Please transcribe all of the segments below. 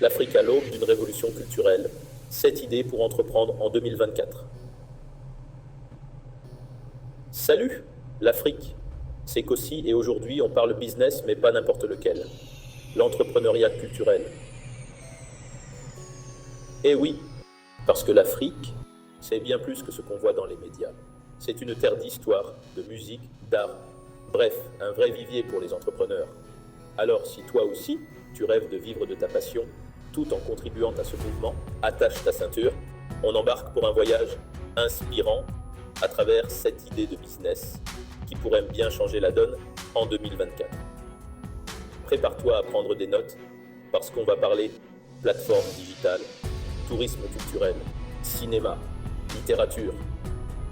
L'Afrique à l'aube d'une révolution culturelle. 7 idées pour entreprendre en 2024. Salut, l'Afrique. C'est qu'aussi et aujourd'hui on parle business mais pas n'importe lequel. L'entrepreneuriat culturel. Eh oui, parce que l'Afrique, c'est bien plus que ce qu'on voit dans les médias. C'est une terre d'histoire, de musique, d'art. Bref, un vrai vivier pour les entrepreneurs. Alors si toi aussi, tu rêves de vivre de ta passion, tout en contribuant à ce mouvement, attache ta ceinture, on embarque pour un voyage inspirant à travers 7 idées de business qui pourraient bien changer la donne en 2024. Prépare-toi à prendre des notes parce qu'on va parler plateforme digitale, tourisme culturel, cinéma, littérature.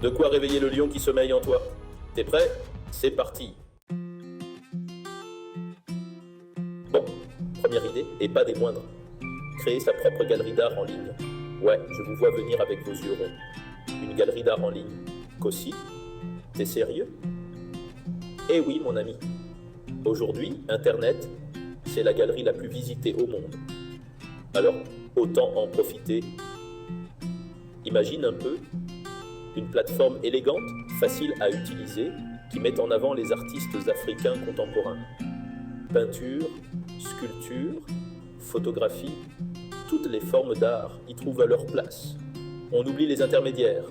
De quoi réveiller le lion qui sommeille en toi. T'es prêt? C'est parti! Bon, première idée, et pas des moindres. Créer sa propre galerie d'art en ligne. Ouais, je vous vois venir avec vos yeux ronds. Une galerie d'art en ligne. Qu'aussi? T'es sérieux? Eh oui, mon ami. Aujourd'hui, Internet, c'est la galerie la plus visitée au monde. Alors, autant en profiter. Imagine un peu une plateforme élégante, facile à utiliser, qui met en avant les artistes africains contemporains. Peinture, sculpture, photographie, toutes les formes d'art y trouvent leur place. On oublie les intermédiaires.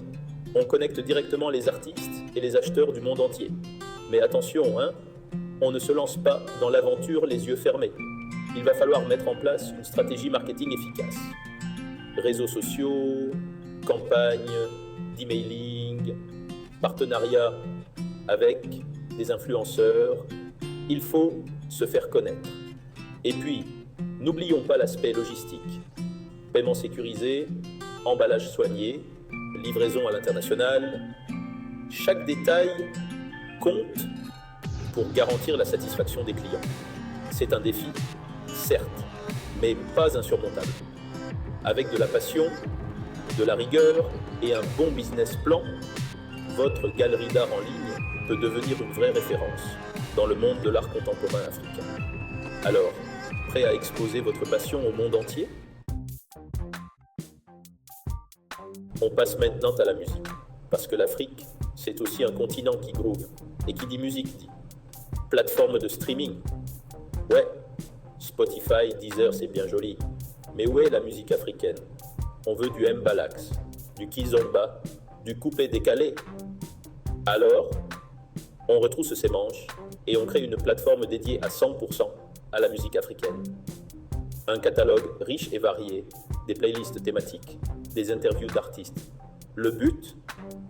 On connecte directement les artistes et les acheteurs du monde entier. Mais attention, on ne se lance pas dans l'aventure les yeux fermés. Il va falloir mettre en place une stratégie marketing efficace. Réseaux sociaux, campagnes, d'emailing, partenariats avec des influenceurs. Il faut se faire connaître. Et puis, n'oublions pas l'aspect logistique. Paiement sécurisé, emballage soigné, livraison à l'international. Chaque détail compte pour garantir la satisfaction des clients. C'est un défi, certes, mais pas insurmontable. Avec de la passion, de la rigueur et un bon business plan, votre galerie d'art en ligne peut devenir une vraie référence dans le monde de l'art contemporain africain. Alors, prêt à exposer votre passion au monde entier? On passe maintenant à la musique, parce que l'Afrique, c'est aussi un continent qui groove, et qui dit musique dit plateforme de streaming. Ouais, Spotify, Deezer, c'est bien joli, mais où est la musique africaine? On veut du mbalax, du kizomba, du coupé décalé. Alors, on retrousse ses manches et on crée une plateforme dédiée à 100% à la musique africaine. Un catalogue riche et varié, des playlists thématiques, des interviews d'artistes. Le but,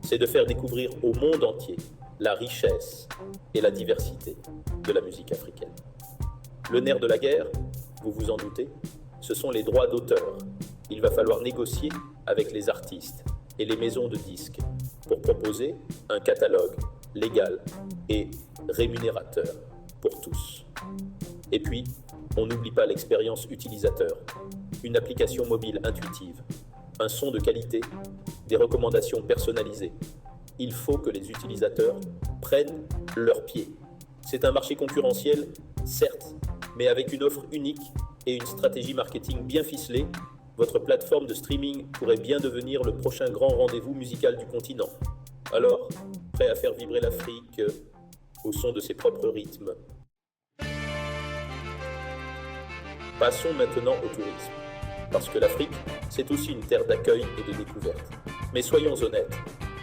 c'est de faire découvrir au monde entier la richesse et la diversité de la musique africaine. Le nerf de la guerre, vous vous en doutez, ce sont les droits d'auteur. Il va falloir négocier avec les artistes et les maisons de disques pour proposer un catalogue légal et rémunérateur pour tous. Et puis, on n'oublie pas l'expérience utilisateur, une application mobile intuitive, un son de qualité, des recommandations personnalisées. Il faut que les utilisateurs prennent leur pied. C'est un marché concurrentiel, certes, mais avec une offre unique et une stratégie marketing bien ficelée, votre plateforme de streaming pourrait bien devenir le prochain grand rendez-vous musical du continent. Alors, prêt à faire vibrer l'Afrique au son de ses propres rythmes. Passons maintenant au tourisme. Parce que l'Afrique, c'est aussi une terre d'accueil et de découverte. Mais soyons honnêtes,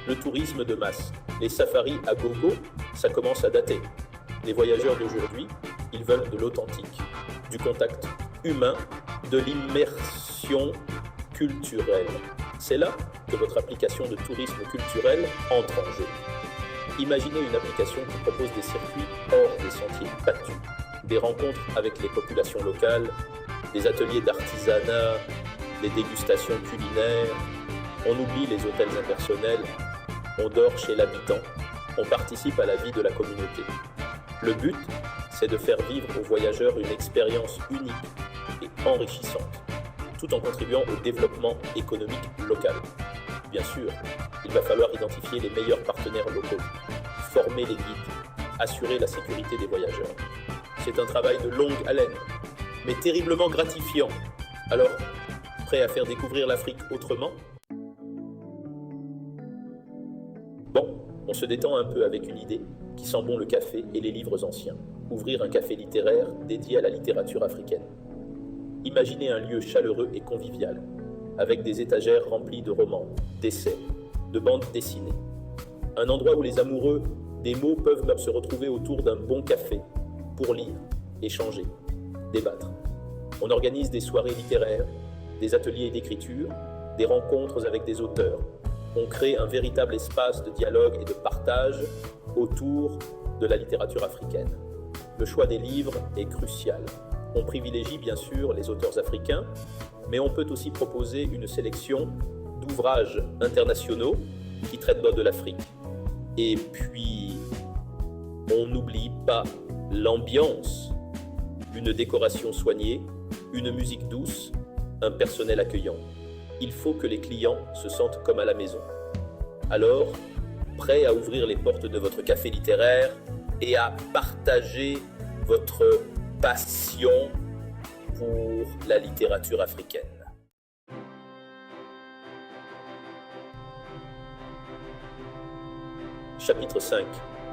le tourisme de masse, les safaris à gogo, ça commence à dater. Les voyageurs d'aujourd'hui, ils veulent de l'authentique, du contact humain, de l'immersion culturelle. C'est là que votre application de tourisme culturel entre en jeu. Imaginez une application qui propose des circuits hors des sentiers battus, des rencontres avec les populations locales, des ateliers d'artisanat, des dégustations culinaires. On oublie les hôtels impersonnels, on dort chez l'habitant, on participe à la vie de la communauté. Le but, c'est de faire vivre aux voyageurs une expérience unique et enrichissante, tout en contribuant au développement économique local. Bien sûr, il va falloir identifier les meilleurs partenaires locaux, former les guides, assurer la sécurité des voyageurs. C'est un travail de longue haleine, mais terriblement gratifiant. Alors, prêt à faire découvrir l'Afrique autrement? Bon, on se détend un peu avec une idée qui sent bon le café et les livres anciens. Ouvrir un café littéraire dédié à la littérature africaine. Imaginez un lieu chaleureux et convivial, avec des étagères remplies de romans, d'essais, de bandes dessinées. Un endroit où les amoureux des mots peuvent se retrouver autour d'un bon café pour lire, échanger, débattre. On organise des soirées littéraires, des ateliers d'écriture, des rencontres avec des auteurs. On crée un véritable espace de dialogue et de partage autour de la littérature africaine. Le choix des livres est crucial. On privilégie bien sûr les auteurs africains, mais on peut aussi proposer une sélection d'ouvrages internationaux qui traitent de l'Afrique. Et puis, on n'oublie pas l'ambiance, une décoration soignée, une musique douce, un personnel accueillant. Il faut que les clients se sentent comme à la maison. Alors, prêt à ouvrir les portes de votre café littéraire et à partager votre passion pour la littérature africaine. Chapitre 5.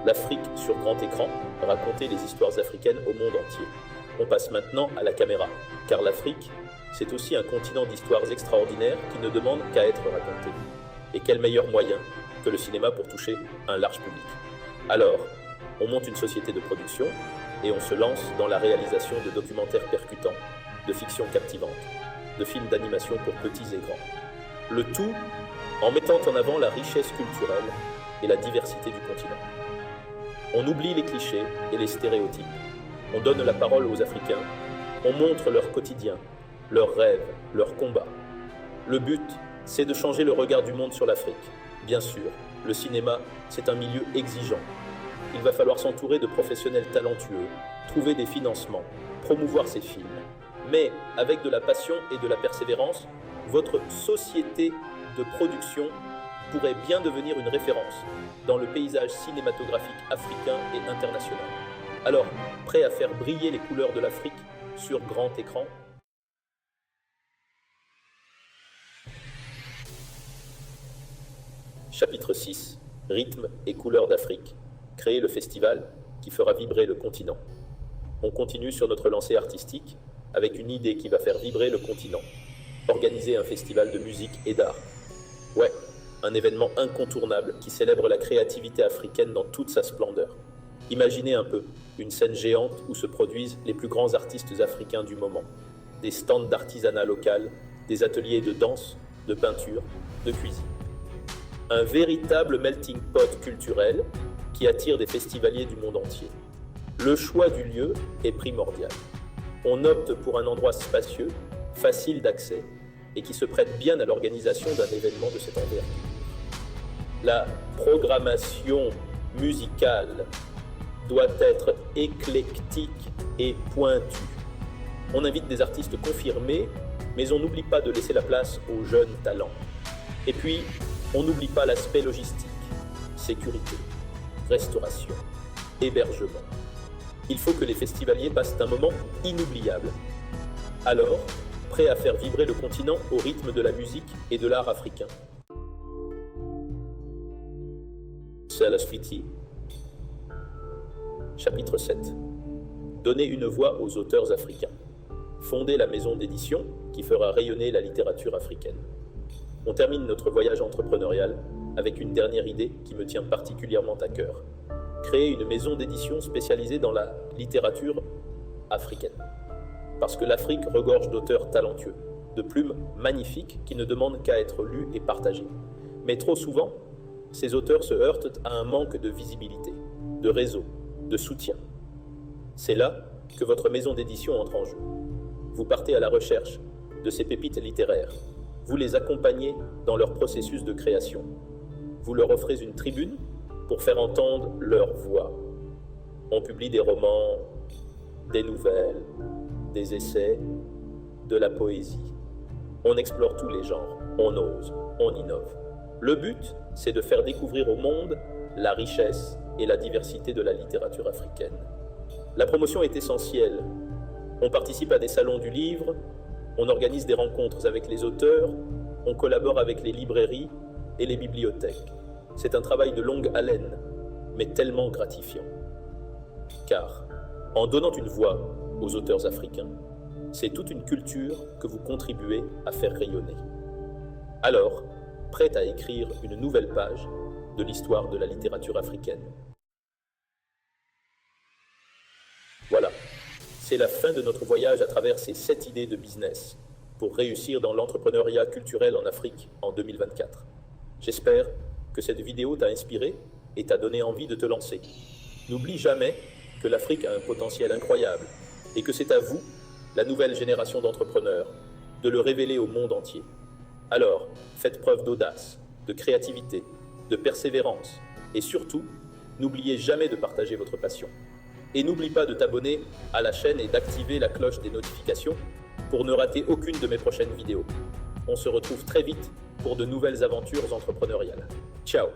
L'Afrique sur grand écran, raconter les histoires africaines au monde entier. On passe maintenant à la caméra, car l'Afrique, c'est aussi un continent d'histoires extraordinaires qui ne demande qu'à être raconté. Et quel meilleur moyen que le cinéma pour toucher un large public. Alors, on monte une société de production et on se lance dans la réalisation de documentaires percutants, de fiction captivante, de films d'animation pour petits et grands. Le tout en mettant en avant la richesse culturelle et la diversité du continent. On oublie les clichés et les stéréotypes. On donne la parole aux Africains. On montre leur quotidien, leurs rêves, leurs combats. Le but, c'est de changer le regard du monde sur l'Afrique. Bien sûr, le cinéma, c'est un milieu exigeant. Il va falloir s'entourer de professionnels talentueux, trouver des financements, promouvoir ses films. Mais avec de la passion et de la persévérance, votre société de production pourrait bien devenir une référence dans le paysage cinématographique africain et international. Alors, prêt à faire briller les couleurs de l'Afrique sur grand écran? Chapitre 6. Rythme et couleurs d'Afrique. Créer le festival qui fera vibrer le continent. On continue sur notre lancée artistique avec une idée qui va faire vibrer le continent. Organiser un festival de musique et d'art. Ouais, un événement incontournable qui célèbre la créativité africaine dans toute sa splendeur. Imaginez un peu une scène géante où se produisent les plus grands artistes africains du moment. Des stands d'artisanat local, des ateliers de danse, de peinture, de cuisine. Un véritable melting pot culturel qui attire des festivaliers du monde entier. Le choix du lieu est primordial. On opte pour un endroit spacieux, facile d'accès et qui se prête bien à l'organisation d'un événement de cette envergure. La programmation musicale doit être éclectique et pointue. On invite des artistes confirmés, mais on n'oublie pas de laisser la place aux jeunes talents. Et puis, on n'oublie pas l'aspect logistique, sécurité, restauration, hébergement. Il faut que les festivaliers passent un moment inoubliable. Alors, prêt à faire vibrer le continent au rythme de la musique et de l'art africain. Salafiti. Chapitre 7. Donner une voix aux auteurs africains. Fonder la maison d'édition qui fera rayonner la littérature africaine. On termine notre voyage entrepreneurial avec une dernière idée qui me tient particulièrement à cœur. Créer une maison d'édition spécialisée dans la littérature africaine. Parce que l'Afrique regorge d'auteurs talentueux, de plumes magnifiques qui ne demandent qu'à être lus et partagés. Mais trop souvent, ces auteurs se heurtent à un manque de visibilité, de réseau, de soutien. C'est là que votre maison d'édition entre en jeu. Vous partez à la recherche de ces pépites littéraires. Vous les accompagnez dans leur processus de création. Vous leur offrez une tribune pour faire entendre leur voix. On publie des romans, des nouvelles, des essais, de la poésie. On explore tous les genres, on ose, on innove. Le but, c'est de faire découvrir au monde la richesse et la diversité de la littérature africaine. La promotion est essentielle. On participe à des salons du livre, On organise des rencontres avec les auteurs, on collabore avec les librairies et les bibliothèques. C'est un travail de longue haleine, mais tellement gratifiant. Car, en donnant une voix aux auteurs africains, c'est toute une culture que vous contribuez à faire rayonner. Alors, prête à écrire une nouvelle page de l'histoire de la littérature africaine. Voilà, c'est la fin de notre voyage à travers ces 7 idées de business pour réussir dans l'entrepreneuriat culturel en Afrique en 2024. J'espère que cette vidéo t'a inspiré et t'a donné envie de te lancer. N'oublie jamais que l'Afrique a un potentiel incroyable et que c'est à vous, la nouvelle génération d'entrepreneurs, de le révéler au monde entier. Alors, faites preuve d'audace, de créativité, de persévérance et surtout, n'oubliez jamais de partager votre passion. Et n'oublie pas de t'abonner à la chaîne et d'activer la cloche des notifications pour ne rater aucune de mes prochaines vidéos. On se retrouve très vite pour de nouvelles aventures entrepreneuriales. Ciao!